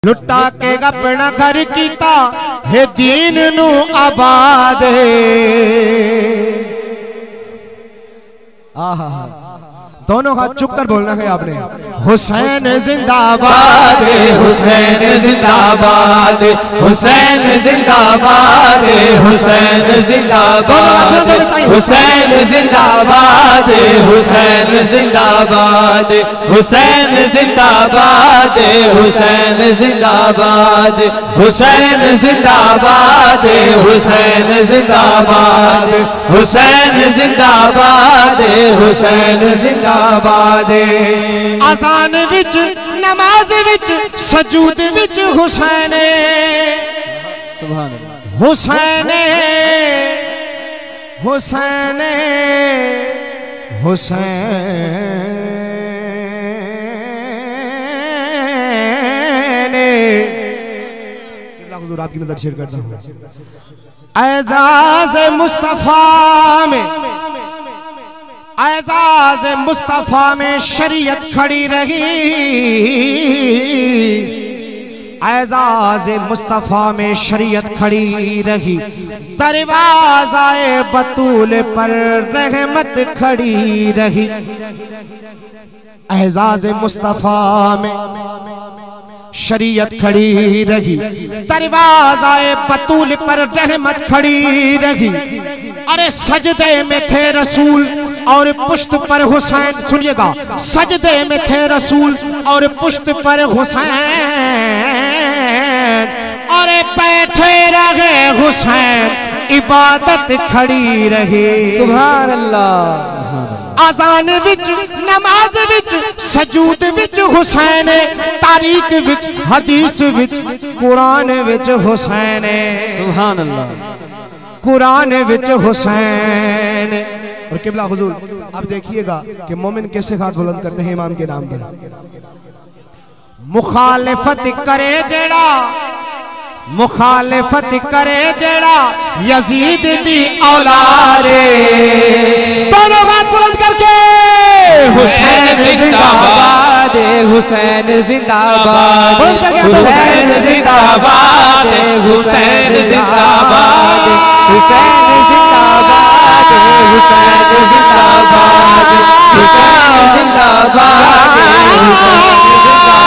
लुटा के अपना घर कीता है दीन नू आबाद। आहा दोनों हाथ चुप कर बोलना है आपने। हुसैन जिंदाबाद, हुसैन जिंदाबाद, हुसैन जिंदाबाद, हुसैन जिंदाबाद, हुसैन जिंदाबाद, हुसैन जिंदाबाद, हुसैन जिंदाबाद, हुसैन जिंदाबाद, हुसैन जिंदाबाद, हुसैन जिंदाबाद, हुसैन जिंदाबाद, हुसैन जिंदाबाद। आसान विच नमाज विच सजूद विच हुसैन, सुभान अल्लाह। हुसैन हुसैन हुसैन हुजूर आपकी नजर शेयर करता हूँ। एजाज मुस्तफा में, एजाज मुस्तफा में शरीयत खड़ी रही, एजाज मुस्तफा में शरीयत खड़ी रही, दरवाज़ाए बतूल पर रहमत खड़ी रही। एजाज मुस्तफा में शरीयत खड़ी रही, दरवाज़ाए बतूल पर रहमत खड़ी रही। अरे सजदे में थे रसूल और पुश्त पर हुसैन, सुनिएगा, सजदे में थे रसूल और पुश्त पर हुसैन, अरे बैठे रहे हुसैन, इबादत खड़ी रही। सुभान अल्लाह। आजान विच नमाज विच सजूद विच हुसैन, तारीख विच हदीस विच कुरान विच हुसैन, सुभान अल्लाह। कुरान विच हुसैन। और किबला हुजूर आप देखिएगा कि मोमिन कैसे हाथ बुलंद करते हैं इमाम के नाम पर। मुखालिफत करे जेड़ा, मुखालिफत करे जेड़ा यजीद दी औलाद। दोनों हाथ बुलंद करके हुसैन जिंदाबाद, हुसैन जिंदाबाद, हुसैन जिंदाबाद, हुसैन जिंदाबाद, हुसैन जिंदाबाद, हुसैन जिंदाबाद, हुसैन जिंदाबाद, हुसैन जिंदाबाद।